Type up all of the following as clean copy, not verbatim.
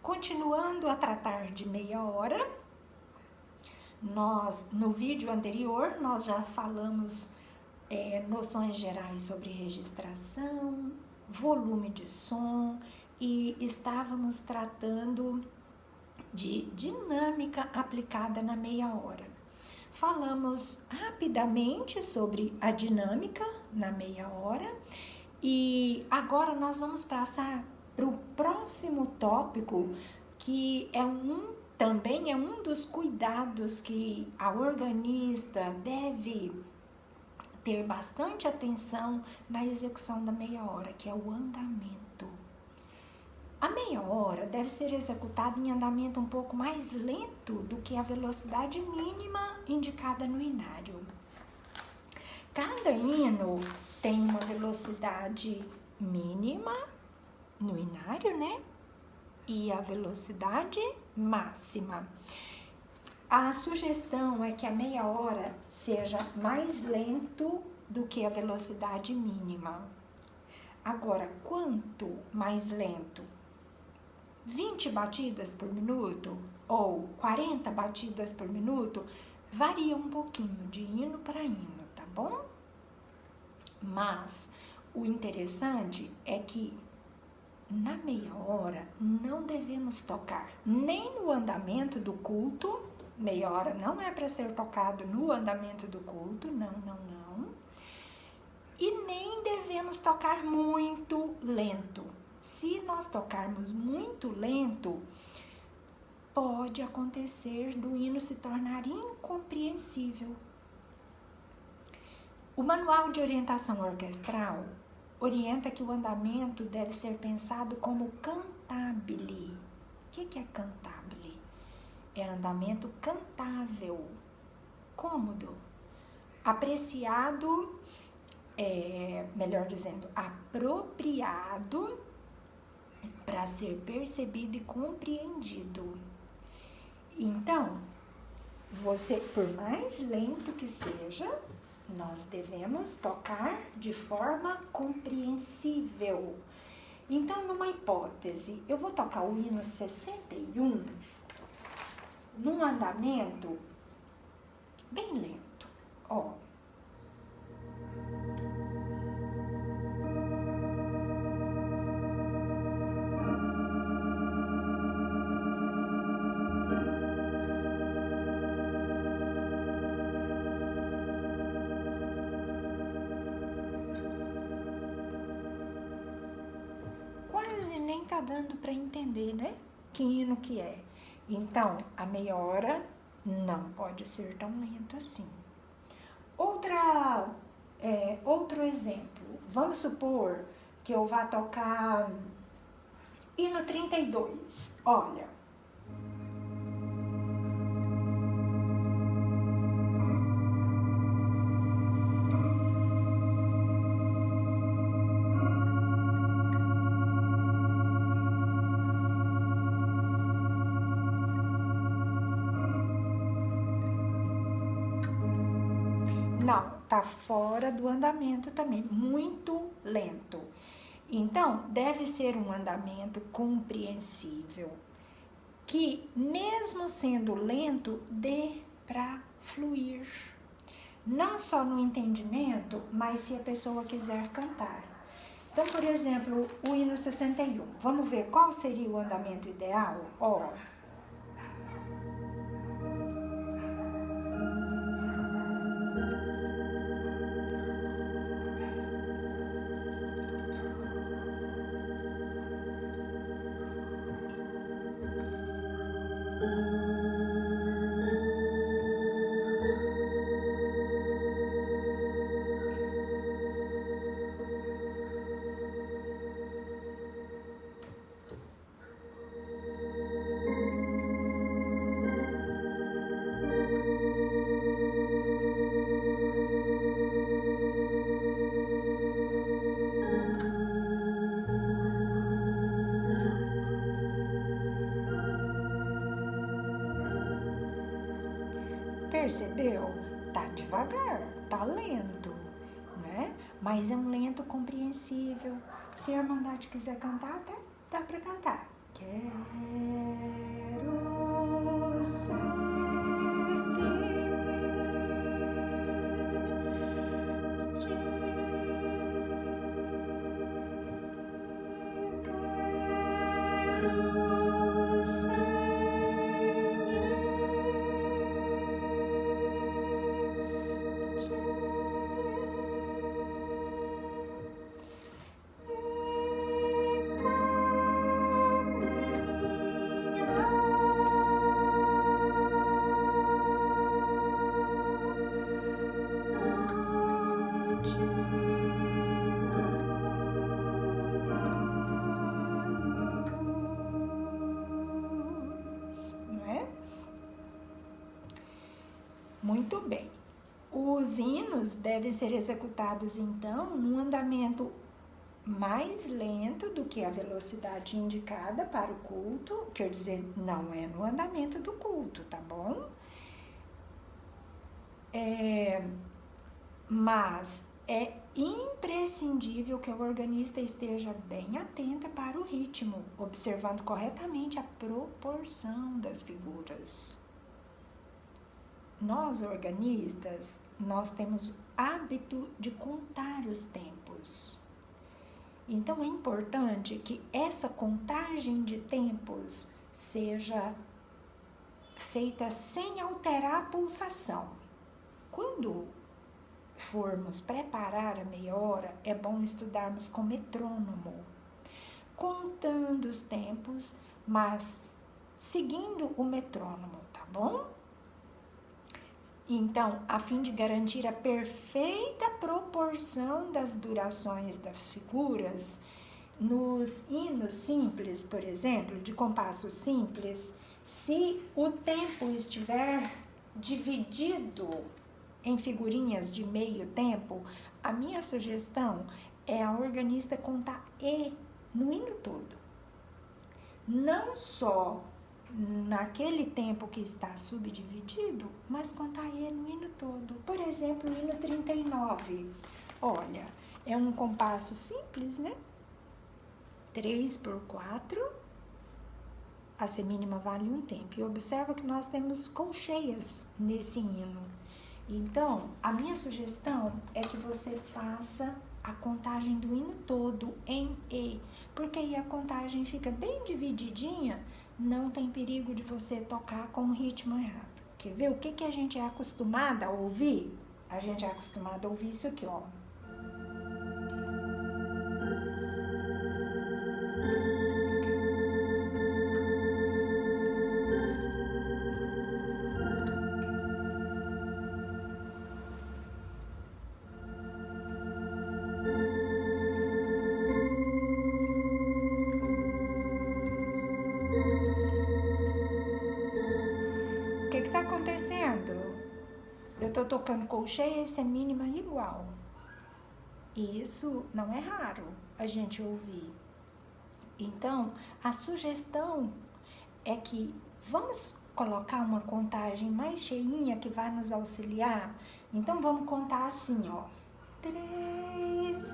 Continuando a tratar de meia hora, no vídeo anterior, nós já falamos noções gerais sobre registração, volume de som e estávamos tratando de dinâmica aplicada na meia hora. Falamos rapidamente sobre a dinâmica na meia hora e agora nós vamos passar para o próximo tópico, que também é um dos cuidados que a organista deve ter bastante atenção na execução da meia hora, que é o andamento. A meia hora deve ser executada em andamento um pouco mais lento do que a velocidade mínima indicada no inário. Cada hino tem uma velocidade mínima no inário, né? E a velocidade máxima. A sugestão é que a meia hora seja mais lento do que a velocidade mínima. Agora, quanto mais lento? 20 batidas por minuto ou 40 batidas por minuto? Varia um pouquinho de hino para hino, tá bom? Mas o interessante é que na meia hora não devemos tocar nem no andamento do culto. Meia hora não é para ser tocado no andamento do culto, não. E nem devemos tocar muito lento. Se nós tocarmos muito lento, pode acontecer do hino se tornar incompreensível. O Manual de Orientação Orquestral orienta que o andamento deve ser pensado como cantabile. O que é cantabile? É andamento cantável, cômodo, apreciado, melhor dizendo, apropriado para ser percebido e compreendido. Então, por mais lento que seja, nós devemos tocar de forma compreensível. Então, numa hipótese, eu vou tocar o hino 61 num andamento bem lento. Ó. Quase nem tá dando para entender, né? Que hino que é. Então, a meia hora não pode ser tão lento assim. Outro exemplo. Vamos supor que eu vá tocar hino 32. Olha. Não, tá fora do andamento também, muito lento. Então, deve ser um andamento compreensível, que mesmo sendo lento, dê para fluir. Não só no entendimento, mas se a pessoa quiser cantar. Então, por exemplo, o hino 61. Vamos ver qual seria o andamento ideal? Ó. Percebeu? Tá devagar, tá lento, né? Mas é um lento compreensível. Se a Irmandade quiser cantar, dá para cantar. Quero servir. Muito bem. Os hinos devem ser executados, então, num andamento mais lento do que a velocidade indicada para o culto, quer dizer, não é no andamento do culto, tá bom? Mas é imprescindível que o organista esteja bem atenta para o ritmo, observando corretamente a proporção das figuras. Nós, organistas, nós temos o hábito de contar os tempos. Então, é importante que essa contagem de tempos seja feita sem alterar a pulsação. Quando formos preparar a meia hora, é bom estudarmos com metrônomo, contando os tempos, mas seguindo o metrônomo, tá bom? Então, a fim de garantir a perfeita proporção das durações das figuras, nos hinos simples, por exemplo, de compasso simples, se o tempo estiver dividido em figurinhas de meio tempo, a minha sugestão é a organista contar E no hino todo. Não só naquele tempo que está subdividido, mas contar E no hino todo. Por exemplo, o hino 39. Olha, é um compasso simples, né? 3/4. A semínima vale um tempo. E observa que nós temos colcheias nesse hino. Então, a minha sugestão é que você faça a contagem do hino todo em E, porque aí a contagem fica bem divididinha, não tem perigo de você tocar com o ritmo errado. Quer ver o que a gente é acostumada a ouvir? A gente é acostumada a ouvir isso aqui, ó. O que está acontecendo? Eu estou tocando colcheia e semínima igual. E isso não é raro a gente ouvir. Então, a sugestão é que vamos colocar uma contagem mais cheinha que vai nos auxiliar. Então, vamos contar assim, ó. 3,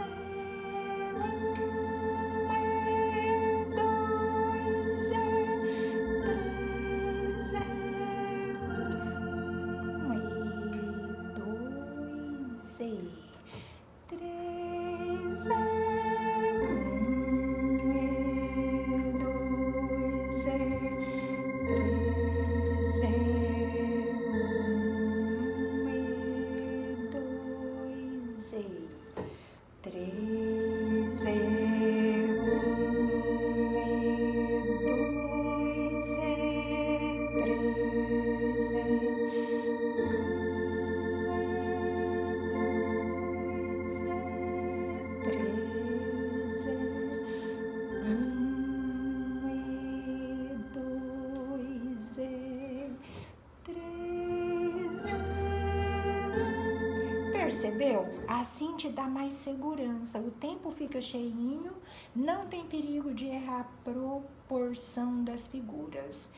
Percebeu? Assim te dá mais segurança, o tempo fica cheinho, não tem perigo de errar a proporção das figuras.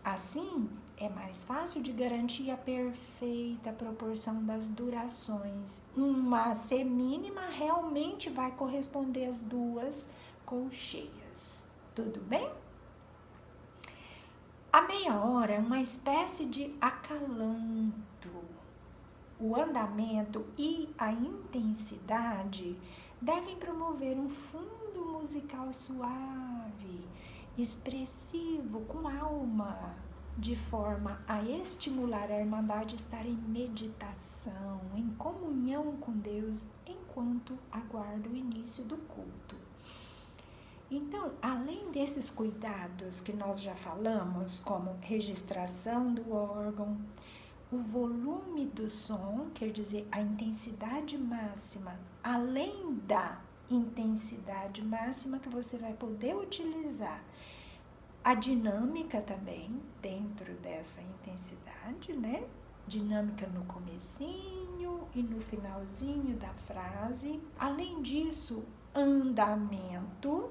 Assim, é mais fácil de garantir a perfeita proporção das durações. Uma semínima realmente vai corresponder às duas colcheias. Tudo bem? A meia hora é uma espécie de acalanto. O andamento e a intensidade devem promover um fundo musical suave, expressivo, com alma, de forma a estimular a Irmandade a estar em meditação, em comunhão com Deus, enquanto aguarda o início do culto. Então, além desses cuidados que nós já falamos, como registração do órgão, o volume do som, quer dizer, a intensidade máxima, além da intensidade máxima que você vai poder utilizar, a dinâmica também dentro dessa intensidade, né? Dinâmica no comecinho e no finalzinho da frase. Além disso, andamento,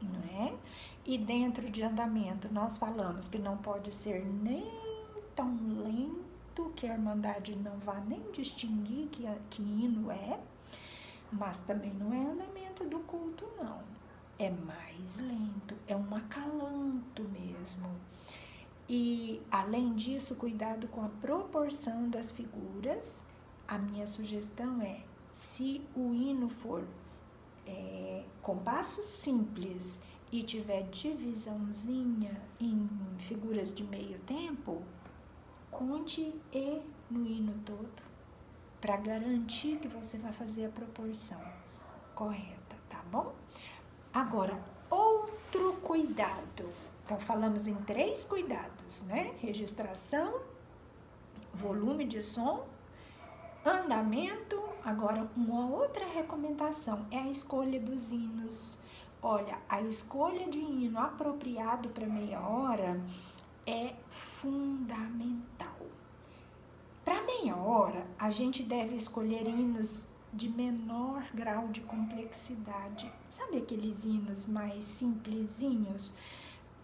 não é? E dentro de andamento nós falamos que não pode ser nem tão lento que a Irmandade não vá nem distinguir que hino é, mas também não é andamento do culto, não. É mais lento, é um acalanto mesmo. E, além disso, cuidado com a proporção das figuras. A minha sugestão é, se o hino for com passos simples e tiver divisãozinha em figuras de meio tempo, conte E no hino todo, para garantir que você vai fazer a proporção correta, tá bom? Agora, outro cuidado. Então, falamos em 3 cuidados, né? Registração, volume de som, andamento. Agora, uma outra recomendação é a escolha dos hinos. Olha, a escolha de hino apropriado para meia hora é fundamental. Para meia hora, a gente deve escolher hinos de menor grau de complexidade. Sabe aqueles hinos mais simplesinhos?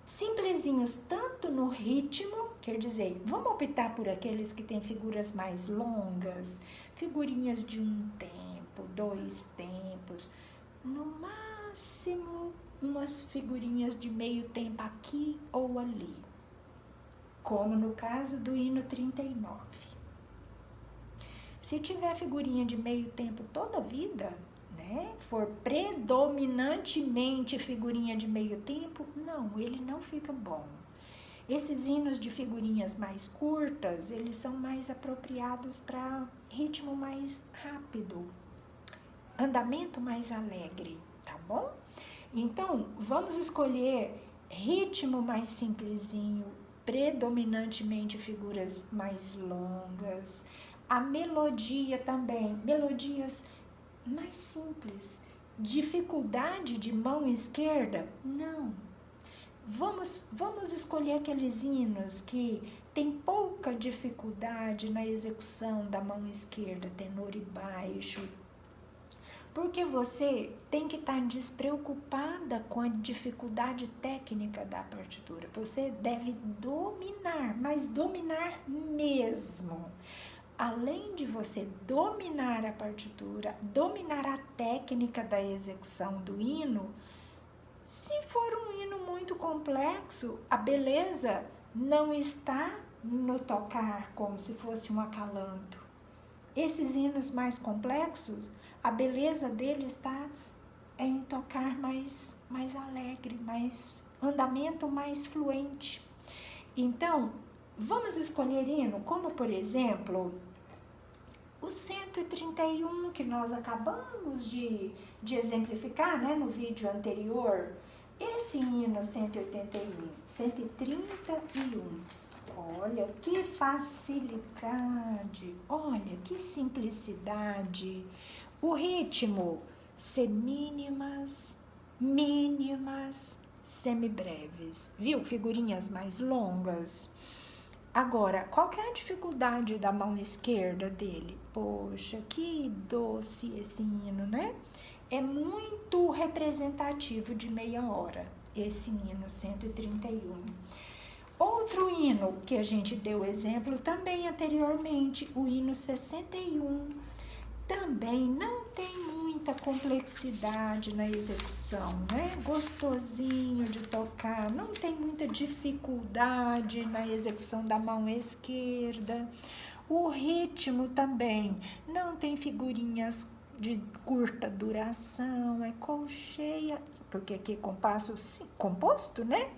Simplesinhos tanto no ritmo, quer dizer, vamos optar por aqueles que têm figuras mais longas, figurinhas de 1 tempo, 2 tempos, no máximo umas figurinhas de meio tempo aqui ou ali, como no caso do hino 39. Se tiver figurinha de meio tempo toda a vida, né, for predominantemente figurinha de meio tempo, não, ele não fica bom. Esses hinos de figurinhas mais curtas, eles são mais apropriados para ritmo mais rápido, andamento mais alegre, tá bom? Então, vamos escolher ritmo mais simplesinho, predominantemente figuras mais longas. A melodia também, melodias mais simples. Dificuldade de mão esquerda? Não. Vamos escolher aqueles hinos que tem pouca dificuldade na execução da mão esquerda, tenor e baixo. Porque você tem que estar despreocupada com a dificuldade técnica da partitura. Você deve dominar, mas dominar mesmo. Além de você dominar a partitura, dominar a técnica da execução do hino, se for um hino muito complexo, a beleza não está no tocar como se fosse um acalanto. Esses hinos mais complexos, a beleza dele está em tocar mais alegre, mais andamento mais fluente. Então, vamos escolher hino como, por exemplo, o 131 que nós acabamos de exemplificar, né, no vídeo anterior. Esse hino 131. Olha que facilidade, olha que simplicidade. O ritmo, semínimas, mínimas, semibreves, viu? Figurinhas mais longas. Agora, qual que é a dificuldade da mão esquerda dele? Poxa, que doce esse hino, né? É muito representativo de meia hora, esse hino 131. Outro hino que a gente deu exemplo também anteriormente, o hino 61, também não tem muita complexidade na execução, né? Gostosinho de tocar, não tem muita dificuldade na execução da mão esquerda. O ritmo também não tem figurinhas de curta duração, é colcheia, porque aqui é compasso composto, né?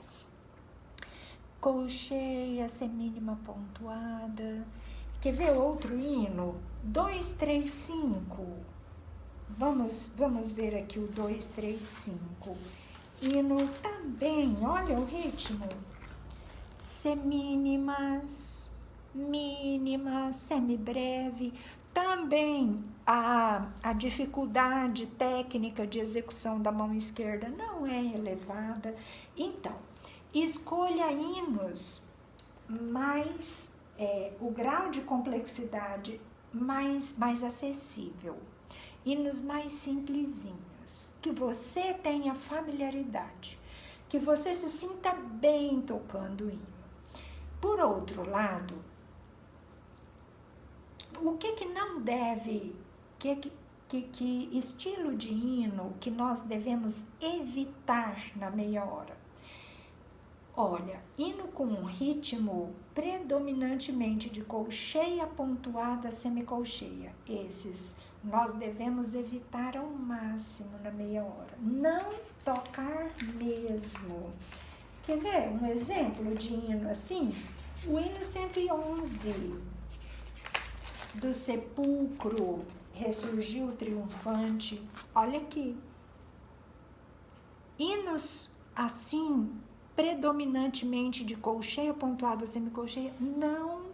Colcheia, semínima pontuada. Quer ver outro hino? 2, 3, 5. Vamos ver aqui o 2, 3, 5. Hino também, olha o ritmo. Semínimas, mínimas, semibreve. Também a dificuldade técnica de execução da mão esquerda não é elevada. Então, escolha hinos mais, o grau de complexidade mais acessível. Hinos mais simplesinhos, que você tenha familiaridade, que você se sinta bem tocando o hino. Por outro lado, o que não deve, que estilo de hino que nós devemos evitar na meia hora? Olha, hino com um ritmo predominantemente de colcheia pontuada, semicolcheia. Esses nós devemos evitar ao máximo na meia hora. Não tocar mesmo. Quer ver um exemplo de hino assim? O hino 111 do Sepulcro, Ressurgiu Triunfante. Olha aqui. Hinos assim, predominantemente de colcheia pontuada, semicolcheia, não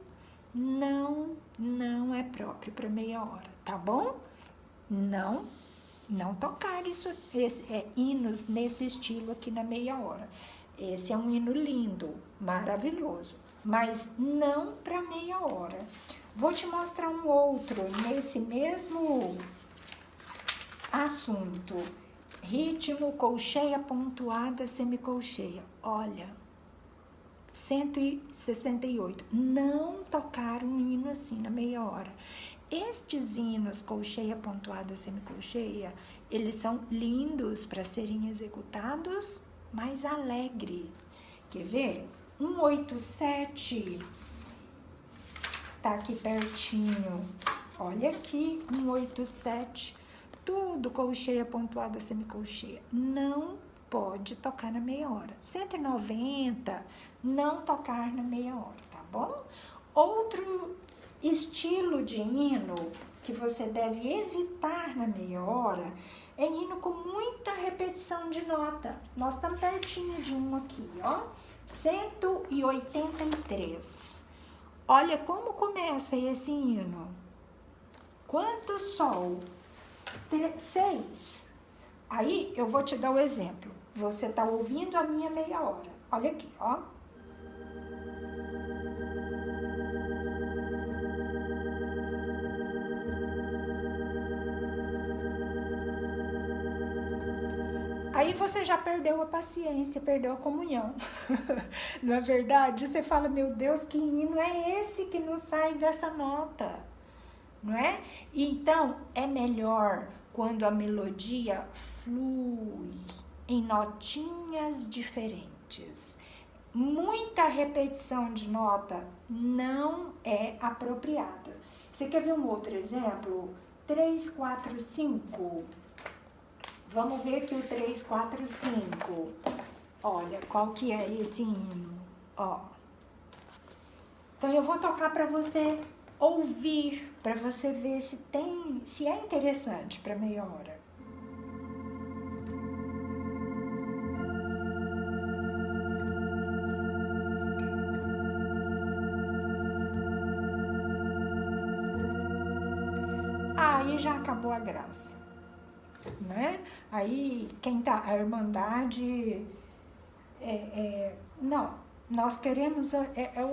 é próprio para meia hora, tá bom? Não tocar hinos nesse estilo aqui na meia hora. Esse é um hino lindo, maravilhoso, mas não para meia hora. Vou te mostrar um outro nesse mesmo assunto. Ritmo, colcheia pontuada, semicolcheia. Olha, 168. Não tocar um hino assim na meia hora. Estes hinos, colcheia pontuada, semicolcheia, eles são lindos para serem executados, mas alegre. Quer ver? 187. Tá aqui pertinho. Olha aqui, 187. Tudo colcheia pontuada, semicolcheia. Não pode tocar na meia hora. 190, não tocar na meia hora, tá bom? Outro estilo de hino que você deve evitar na meia hora é hino com muita repetição de nota. Nós estamos pertinho de um aqui, ó. 183. Olha como começa esse hino. Quanto sol? 6. Aí eu vou te dar o exemplo. Você está ouvindo a minha meia hora. Olha aqui, ó. Aí você já perdeu a paciência, perdeu a comunhão. Não é verdade? Você fala, meu Deus, que hino é esse que não sai dessa nota? Não é? Então, é melhor quando a melodia flui em notinhas diferentes. Muita repetição de nota não é apropriada. Você quer ver um outro exemplo? 3, 4, 5. Vamos ver aqui o 3, 4, 5. Olha, qual que é esse hino? Ó. Então, eu vou tocar para você ouvir, para você ver se é interessante para meia hora. Aí já acabou a graça, né? Aí quem tá, a Irmandade, não, nós queremos, é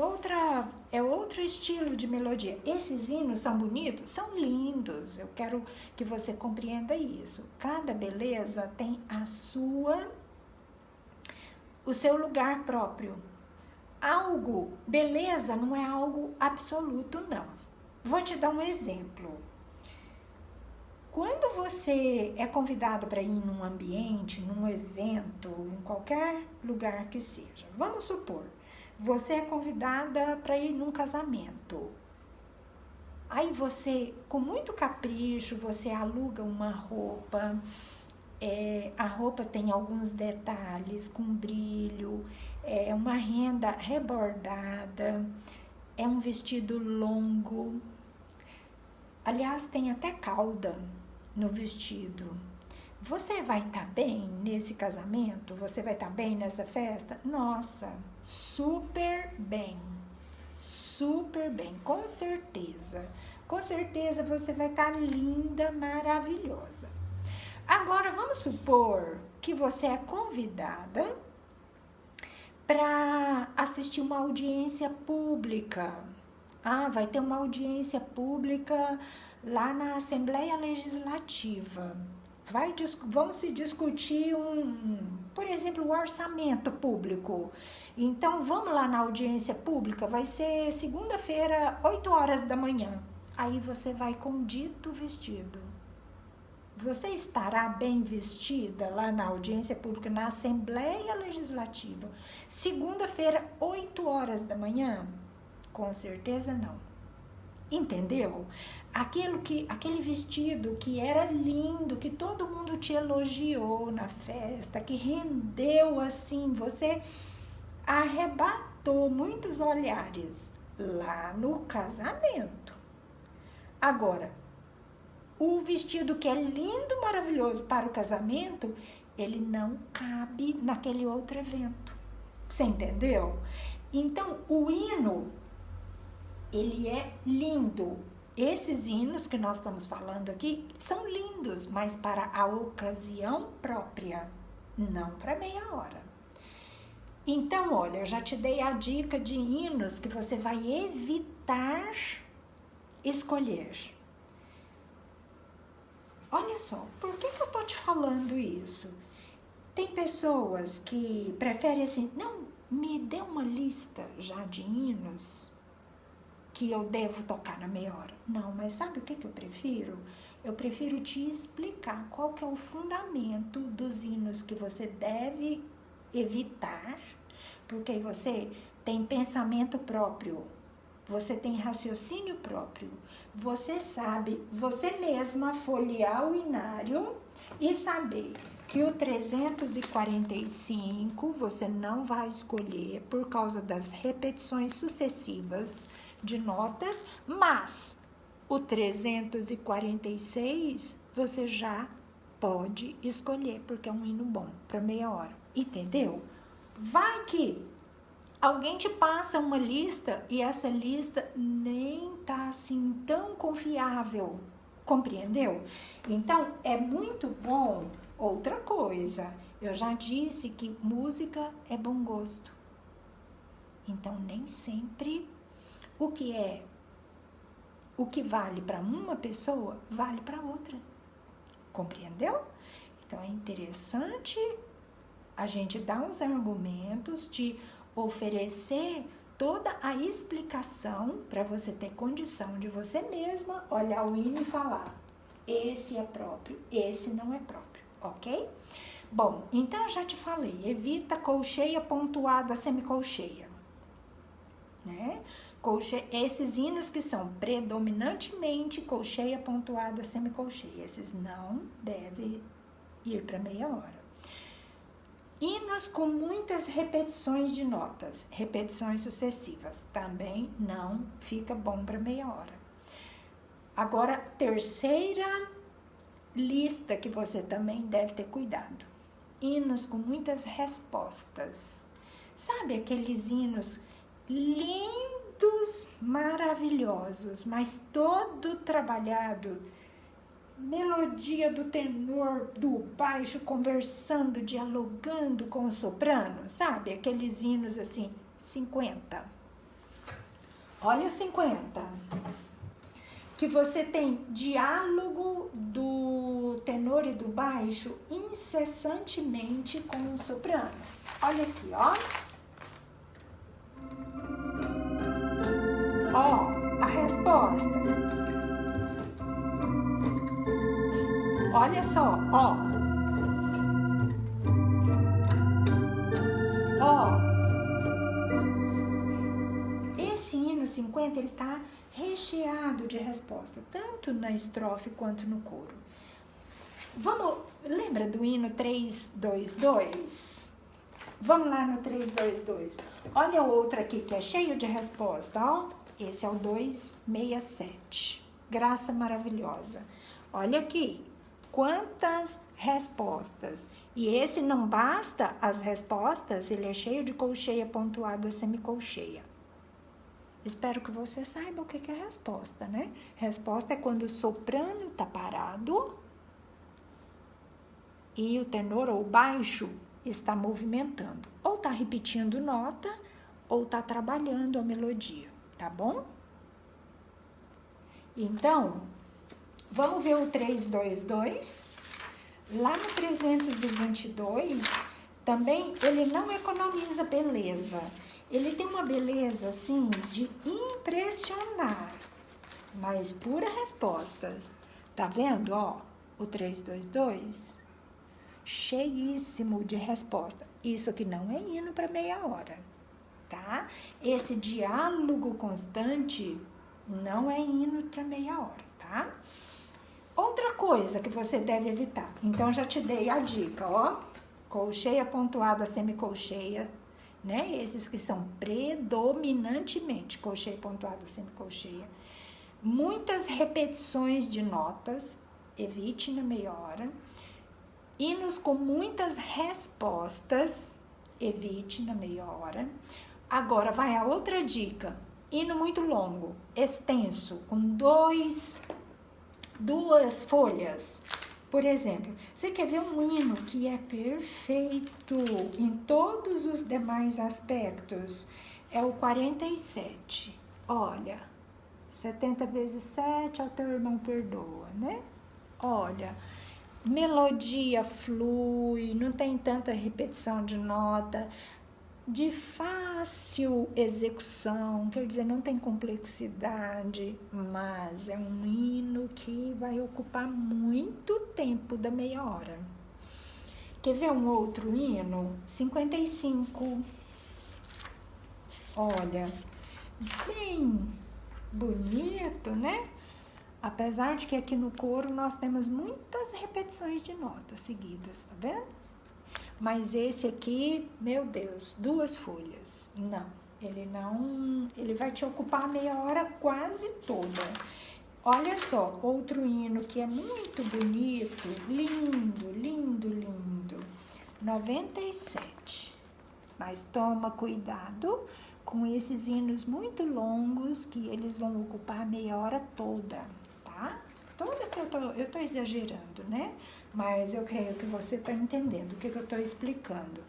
outro estilo de melodia. Esses hinos são bonitos? São lindos, eu quero que você compreenda isso. Cada beleza tem o seu lugar próprio. Beleza não é algo absoluto, não. Vou te dar um exemplo. Quando você é convidado para ir num ambiente, num evento, em qualquer lugar que seja, vamos supor, você é convidada para ir num casamento. Aí você, com muito capricho, você aluga uma roupa, a roupa tem alguns detalhes com brilho, é uma renda rebordada, é um vestido longo. Aliás, tem até cauda no vestido. Você vai estar bem nesse casamento? Você vai estar bem nessa festa? Nossa, super bem. Super bem, com certeza. Com certeza você vai estar linda, maravilhosa. Agora, vamos supor que você é convidada para assistir uma audiência pública. Vai ter uma audiência pública lá na Assembleia Legislativa. Vamos se discutir por exemplo, o orçamento público. Então, vamos lá na audiência pública, vai ser segunda-feira, 8 horas da manhã. Aí você vai com dito vestido. Você estará bem vestida lá na audiência pública, na Assembleia Legislativa, segunda-feira, 8 horas da manhã? Com certeza não. Entendeu? Aquele vestido que era lindo, que todo mundo te elogiou na festa, que rendeu assim, você arrebatou muitos olhares lá no casamento. Agora, o vestido que é lindo, maravilhoso para o casamento, ele não cabe naquele outro evento. Você entendeu? Então, o hino, ele é lindo. Esses hinos que nós estamos falando aqui são lindos, mas para a ocasião própria, não para meia hora. Então, olha, eu já te dei a dica de hinos que você vai evitar escolher. Olha só, por que eu tô te falando isso? Tem pessoas que preferem assim, não, me dê uma lista já de hinos que eu devo tocar na meia hora. Não, mas sabe o que eu prefiro? Eu prefiro te explicar qual que é o fundamento dos hinos que você deve evitar, porque você tem pensamento próprio, você tem raciocínio próprio, você sabe, você mesma folhear o hinário e saber que o 345 você não vai escolher por causa das repetições sucessivas de notas, mas o 346 você já pode escolher, porque é um hino bom para meia hora, entendeu? Vai que alguém te passa uma lista e essa lista nem tá assim tão confiável, compreendeu? Então, é muito bom. Outra coisa, eu já disse que música é bom gosto. Então, nem sempre o que vale para uma pessoa, vale para outra. Compreendeu? Então, é interessante a gente dar uns argumentos, te oferecer toda a explicação para você ter condição de você mesma olhar o hino e falar, esse é próprio, esse não é próprio, ok? Bom, então eu já te falei, evita colcheia pontuada, semicolcheia, né? Esses hinos que são predominantemente colcheia pontuada, semicolcheia, esses não devem ir para meia hora. Hinos com muitas repetições de notas, repetições sucessivas, também não fica bom para meia hora. Agora, terceira lista que você também deve ter cuidado. Hinos com muitas respostas. Sabe aqueles hinos lindos, maravilhosos, mas todo trabalhado, melodia do tenor, do baixo, conversando, dialogando com o soprano, sabe? Aqueles hinos assim, 50. Olha 50. Que você tem diálogo do tenor e do baixo incessantemente com o soprano. Olha aqui, ó. Ó, a resposta. Olha só, ó. Ó. Esse hino 50, ele tá recheado de resposta, tanto na estrofe quanto no coro. Lembra do hino 322? Vamos lá no 322. Olha outro aqui que é cheio de resposta, ó. Esse é o 267. Graça maravilhosa. Olha aqui, quantas respostas. E esse não basta as respostas, ele é cheio de colcheia, pontuada, semicolcheia. Espero que você saiba o que é resposta, né? Resposta é quando o soprano está parado e o tenor ou o baixo está movimentando. Ou está repetindo nota, ou está trabalhando a melodia, tá bom? Então, vamos ver o 322. Lá no 322, também ele não economiza beleza. Ele tem uma beleza, assim, de impressionar, mas pura resposta. Tá vendo, ó, o 322? Cheíssimo de resposta. Isso aqui não é hino para meia hora, tá? Esse diálogo constante não é hino para meia hora, tá? Outra coisa que você deve evitar. Então, já te dei a dica, ó. Colcheia, pontuada, semicolcheia, né? Esses que são predominantemente colcheia, pontuada, semicolcheia. Muitas repetições de notas, evite na meia hora. Hinos com muitas respostas, evite na meia hora. Agora, vai a outra dica. Hino muito longo, extenso, com duas folhas. Por exemplo, você quer ver um hino que é perfeito em todos os demais aspectos? É o 47. Olha, 70 vezes 7, ao teu irmão perdoa, né? Olha, melodia flui, não tem tanta repetição de nota, de fácil execução, quer dizer, não tem complexidade, mas é um hino que vai ocupar muito tempo da meia hora. Quer ver um outro hino? 55. Olha, bem bonito, né? Apesar de que aqui no coro nós temos muitas repetições de notas seguidas, tá vendo? Mas esse aqui, meu Deus, 2 folhas. Não, ele vai te ocupar a meia hora quase toda. Olha só, outro hino que é muito bonito, lindo, lindo, lindo. 97. Mas toma cuidado com esses hinos muito longos, que eles vão ocupar a meia hora toda, tá? Toda que eu tô exagerando, né? Mas eu creio que você está entendendo o que eu estou explicando.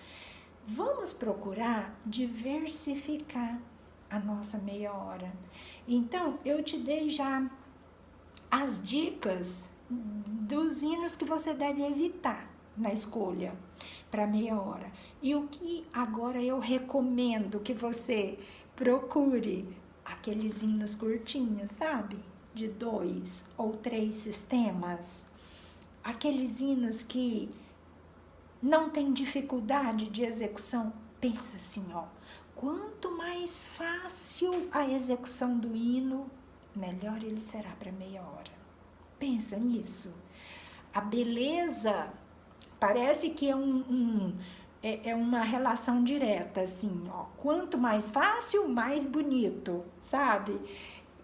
Vamos procurar diversificar a nossa meia hora. Então, eu te dei já as dicas dos hinos que você deve evitar na escolha para meia hora. E o que agora eu recomendo que você procure? Aqueles hinos curtinhos, sabe? De 2 ou 3 sistemas. Aqueles hinos que não tem dificuldade de execução. Pensa assim, ó. Quanto mais fácil a execução do hino, melhor ele será para meia hora. Pensa nisso. A beleza parece que é uma relação direta, assim, ó. Quanto mais fácil, mais bonito, sabe?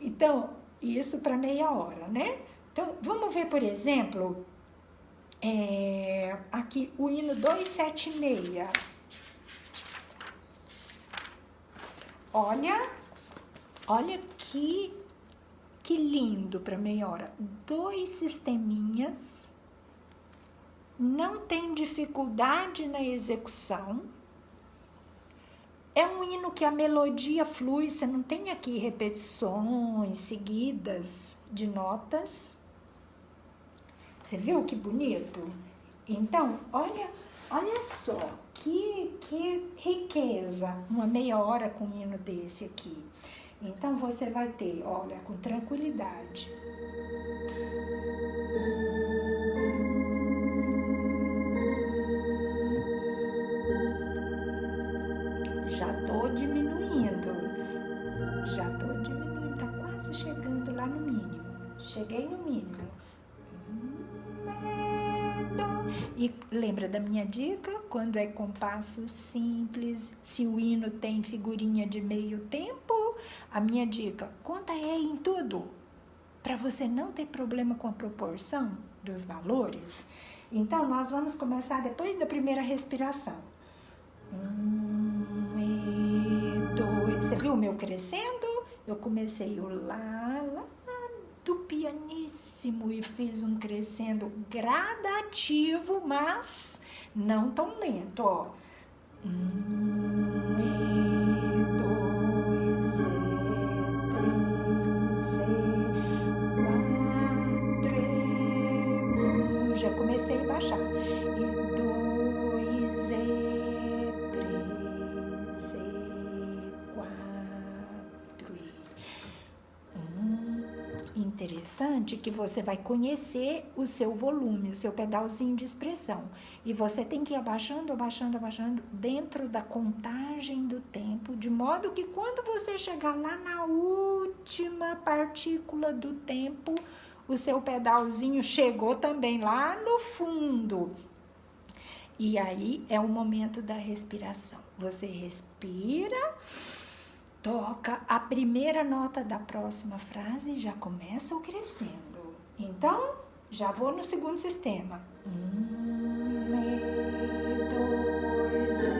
Então, isso para meia hora, né? Então, vamos ver, por exemplo, aqui o hino 276. Olha que lindo para meia hora. 2 sisteminhas, não tem dificuldade na execução. É um hino que a melodia flui, você não tem aqui repetições seguidas de notas. Você viu que bonito? Então, olha só, que riqueza, uma meia hora com um hino desse aqui. Então, você vai ter, olha, com tranquilidade. tô diminuindo. Já tô diminuindo, tá quase chegando lá no mínimo. Cheguei no mínimo. E lembra da minha dica? Quando é compasso simples, se o hino tem figurinha de meio tempo, a minha dica, conta E em tudo, para você não ter problema com a proporção dos valores. Então, nós vamos começar depois da primeira respiração. 1, E, 2. Você viu o meu crescendo? Eu comecei o lá do pianíssimo e fiz um crescendo gradativo, mas não tão lento, ó. 1, E, 2, E, 3, E, 4, E, 1. Já comecei a baixar. E 2, E, 3, E, 4, E. Interessante que você vai conhecer o seu volume, o seu pedalzinho de expressão. E você tem que ir abaixando, abaixando, abaixando dentro da contagem do tempo, de modo que quando você chegar lá na última partícula do tempo, o seu pedalzinho chegou também lá no fundo. E aí é o momento da respiração. Você respira, toca a primeira nota da próxima frase e já começa o crescendo. Então, já vou no segundo sistema. 1, E, 2, E,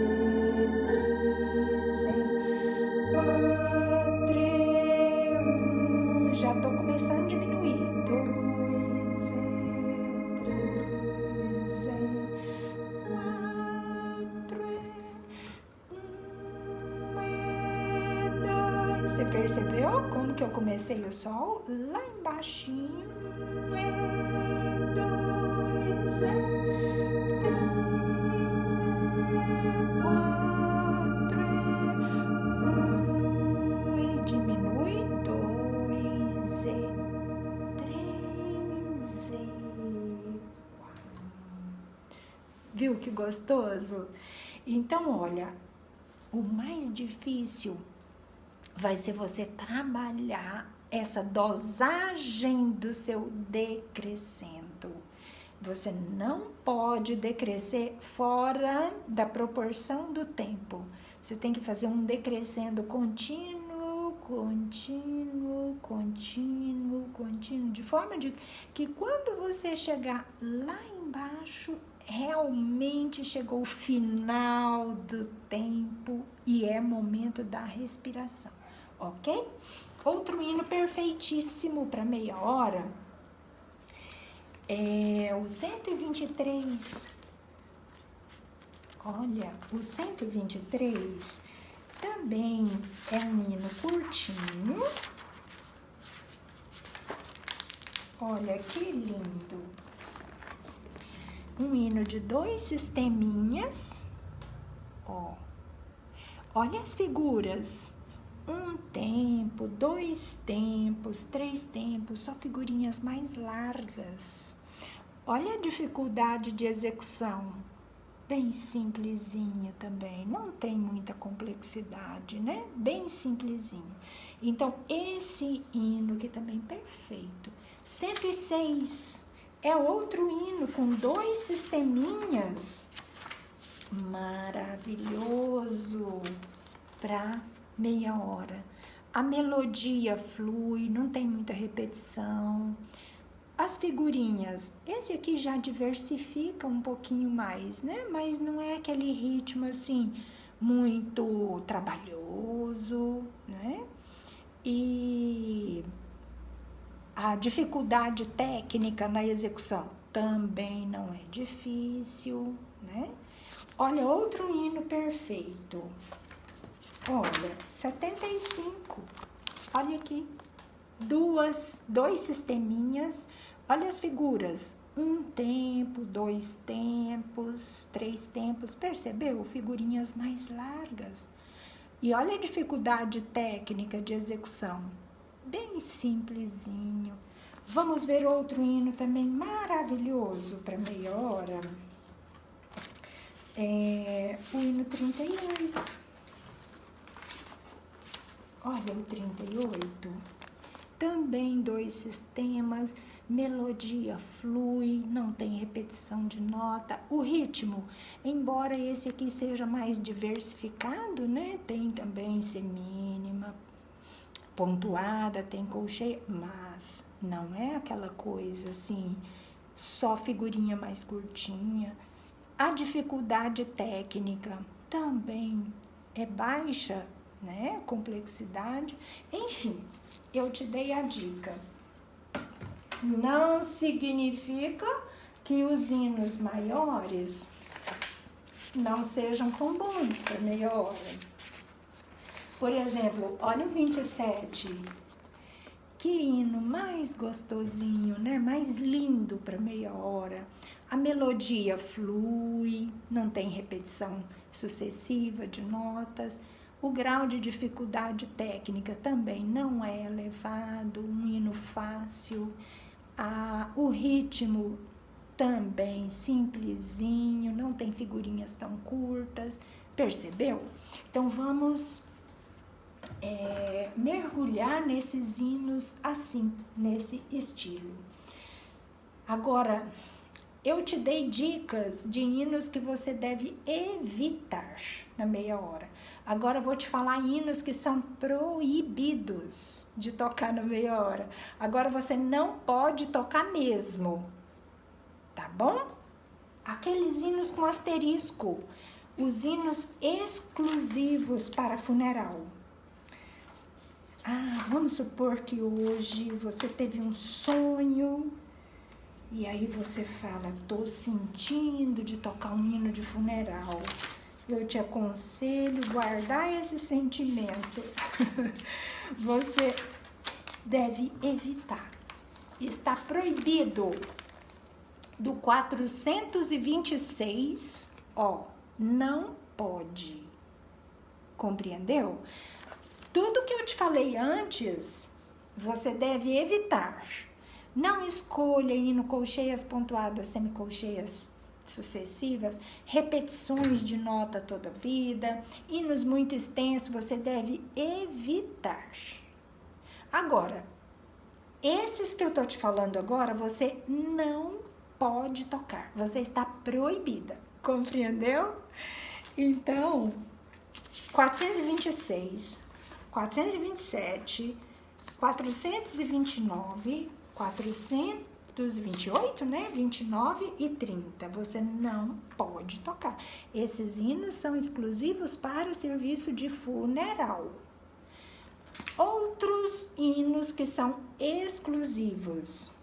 3, E, 4, E, 1. Já tô começando a diminuir. 2, E, 3, E, 4, E, 1, E, 2. Você percebeu como que eu comecei o sol? Lá embaixinho. 1, E, 2, E, 3, E, 4, E, 1. E diminui. 2, E, 3, E, 4. Viu que gostoso? Então, olha, o mais difícil vai ser você trabalhar essa dosagem do seu decrescendo. Você não pode decrescer fora da proporção do tempo. Você tem que fazer um decrescendo contínuo, contínuo, contínuo, contínuo, de forma de que quando você chegar lá embaixo, realmente chegou o final do tempo e é momento da respiração, ok? Outro hino perfeitíssimo para meia hora é o 123. Olha, o 123 também é um hino curtinho. Olha que lindo. Um hino de 2 sisteminhas. Ó. Olha as figuras. 1 tempo, 2 tempos, 3 tempos, só figurinhas mais largas. Olha a dificuldade de execução. Bem simplesinho também, não tem muita complexidade, né? Bem simplesinho. Então, esse hino aqui também perfeito. 106 é outro hino com 2 sisteminhas. Maravilhoso para meia hora. A melodia flui, não tem muita repetição. As figurinhas, esse aqui já diversifica um pouquinho mais, né? Mas não é aquele ritmo assim muito trabalhoso, né? E a dificuldade técnica na execução também não é difícil, né? Olha, outro hino perfeito. Olha, 75. Olha aqui. 2 sisteminhas. Olha as figuras. 1 tempo, 2 tempos, 3 tempos. Percebeu? Figurinhas mais largas. E olha a dificuldade técnica de execução. Bem simplesinho. Vamos ver outro hino também maravilhoso para meia hora. É o hino 38. Olha o 38. Também 2 sistemas, melodia flui, não tem repetição de nota. O ritmo, embora esse aqui seja mais diversificado, né? Tem também semínima, pontuada, tem colcheia, mas não é aquela coisa assim, só figurinha mais curtinha. A dificuldade técnica também é baixa, né? Complexidade, enfim, eu te dei a dica. Não significa que os hinos maiores não sejam tão bons para meia hora. Por exemplo, olha o 27. Que hino mais gostosinho, né? Mais lindo para meia hora. A melodia flui, não tem repetição sucessiva de notas. O grau de dificuldade técnica também não é elevado, um hino fácil. O ritmo também simplesinho, não tem figurinhas tão curtas. Percebeu? Então vamos mergulhar nesses hinos assim, nesse estilo. Agora, eu te dei dicas de hinos que você deve evitar na meia hora. Agora eu vou te falar hinos que são proibidos de tocar na meia hora. Agora você não pode tocar mesmo, tá bom? Aqueles hinos com asterisco, os hinos exclusivos para funeral. Vamos supor que hoje você teve um sonho e aí você fala, tô sentindo de tocar um hino de funeral. Eu te aconselho guardar esse sentimento. Você deve evitar. Está proibido do 426, não pode. Compreendeu? Tudo que eu te falei antes, você deve evitar. Não escolha hino colcheias pontuadas, semicolcheias sucessivas, repetições de nota toda vida, hinos muito extensos, você deve evitar. Agora, esses que eu tô te falando agora, você não pode tocar. Você está proibida. Compreendeu? Então, 426... 427, 429, 428, né? 29 e 30. Você não pode tocar. Esses hinos são exclusivos para serviço de funeral. Outros hinos que são exclusivos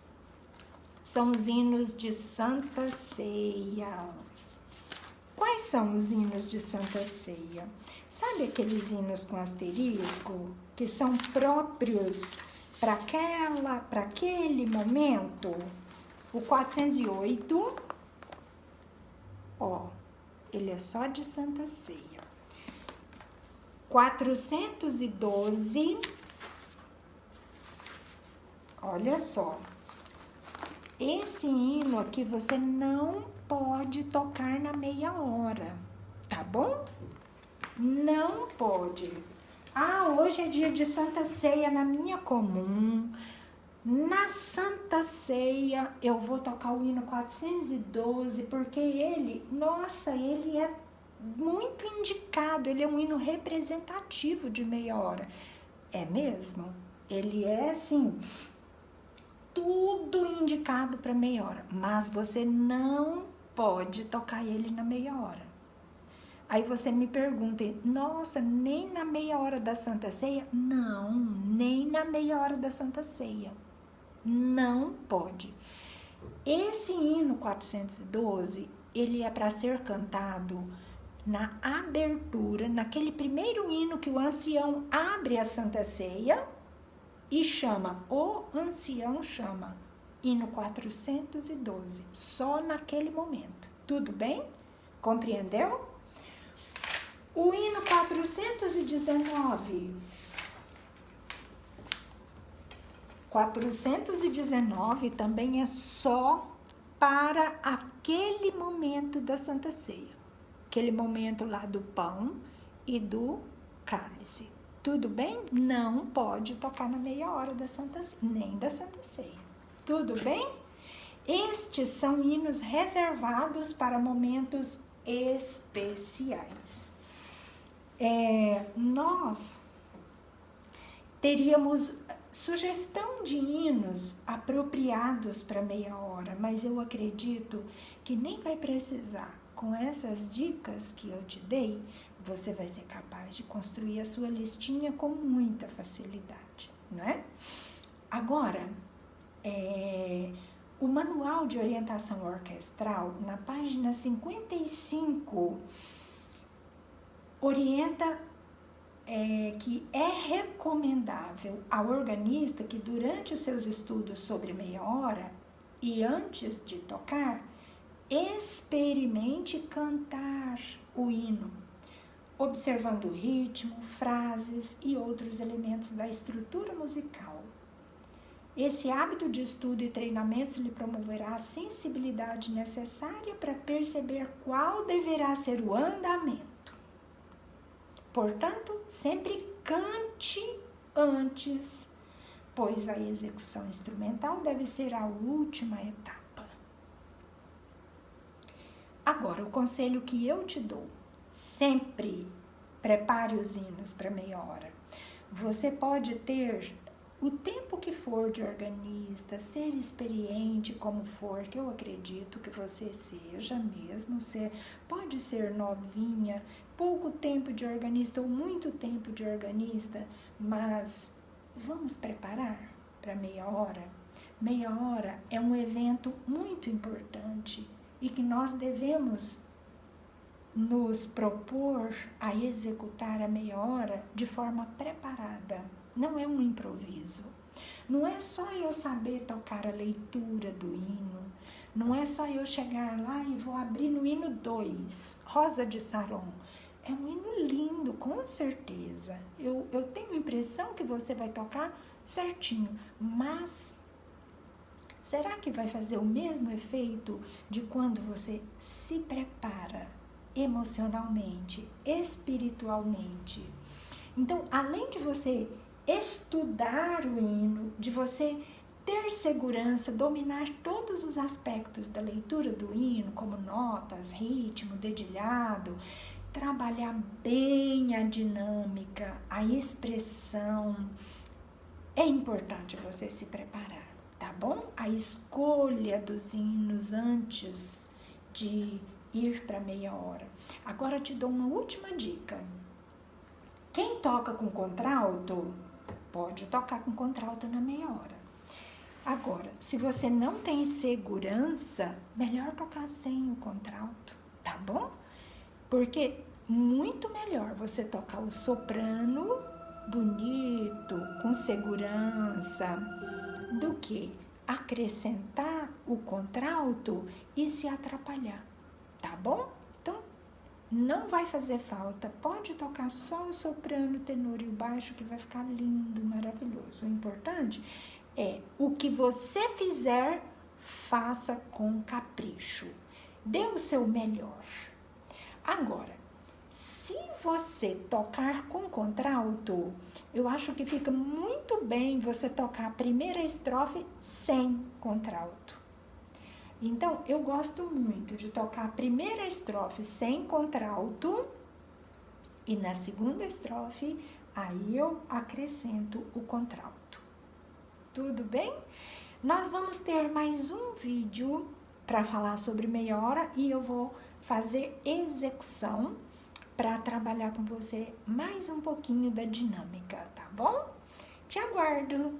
são os hinos de Santa Ceia. Quais são os hinos de Santa Ceia? Sabe aqueles hinos com asterisco que são próprios para aquele momento? O 408, ele é só de Santa Ceia. 412, olha só. Esse hino aqui você não pode tocar na meia hora, tá bom? Não pode. Hoje é dia de Santa Ceia na minha comum. Na Santa Ceia eu vou tocar o hino 412, porque ele é muito indicado, ele é um hino representativo de meia hora. É mesmo? Ele é, assim, tudo indicado para meia hora, mas você não pode tocar ele na meia hora. Aí você me pergunta, nossa, nem na meia hora da Santa Ceia? Não, nem na meia hora da Santa Ceia. Não pode. Esse hino 412, ele é para ser cantado na abertura, naquele primeiro hino que o ancião abre a Santa Ceia e o ancião chama, hino 412, só naquele momento. Tudo bem? Compreendeu? O hino 419. 419 também é só para aquele momento da Santa Ceia. Aquele momento lá do pão e do cálice. Tudo bem? Não pode tocar na meia hora da Santa Ceia, nem da Santa Ceia. Tudo bem? Estes são hinos reservados para momentos especiais. Nós teríamos sugestão de hinos apropriados para meia hora, mas eu acredito que nem vai precisar. Com essas dicas que eu te dei, você vai ser capaz de construir a sua listinha com muita facilidade, não é? Agora, o Manual de Orientação Orquestral, na página 55, orienta que é recomendável ao organista que durante os seus estudos sobre meia hora e antes de tocar, experimente cantar o hino, observando o ritmo, frases e outros elementos da estrutura musical. Esse hábito de estudo e treinamentos lhe promoverá a sensibilidade necessária para perceber qual deverá ser o andamento. Portanto, sempre cante antes, pois a execução instrumental deve ser a última etapa. Agora, o conselho que eu te dou, sempre prepare os hinos para meia hora. Você pode ter o tempo que for de organista, ser experiente como for, que eu acredito que você seja mesmo, você pode ser novinha, pouco tempo de organista ou muito tempo de organista, mas vamos preparar para meia hora? Meia hora é um evento muito importante e que nós devemos nos propor a executar a meia hora de forma preparada. Não é um improviso. Não é só eu saber tocar a leitura do hino. Não é só eu chegar lá e vou abrir no hino 2, Rosa de Saron. É um hino lindo, com certeza. Eu tenho a impressão que você vai tocar certinho, mas será que vai fazer o mesmo efeito de quando você se prepara emocionalmente, espiritualmente? Então, além de você estudar o hino, de você ter segurança, dominar todos os aspectos da leitura do hino, como notas, ritmo, dedilhado, trabalhar bem a dinâmica, a expressão, é importante você se preparar, tá bom? A escolha dos hinos antes de ir para meia hora. Agora te dou uma última dica. Quem toca com contralto, pode tocar com contralto na meia hora. Agora, se você não tem segurança, melhor tocar sem o contralto, tá bom? Porque muito melhor você tocar o soprano bonito, com segurança, do que acrescentar o contralto e se atrapalhar, tá bom? Então, não vai fazer falta, pode tocar só o soprano, o tenor e o baixo, que vai ficar lindo, maravilhoso. O importante é o que você fizer, faça com capricho, dê o seu melhor. Agora, se você tocar com contralto, eu acho que fica muito bem você tocar a primeira estrofe sem contralto. Então, eu gosto muito de tocar a primeira estrofe sem contralto e na segunda estrofe, aí eu acrescento o contralto. Tudo bem? Nós vamos ter mais um vídeo para falar sobre meia hora e eu vou fazer execução para trabalhar com você mais um pouquinho da dinâmica, tá bom? Te aguardo!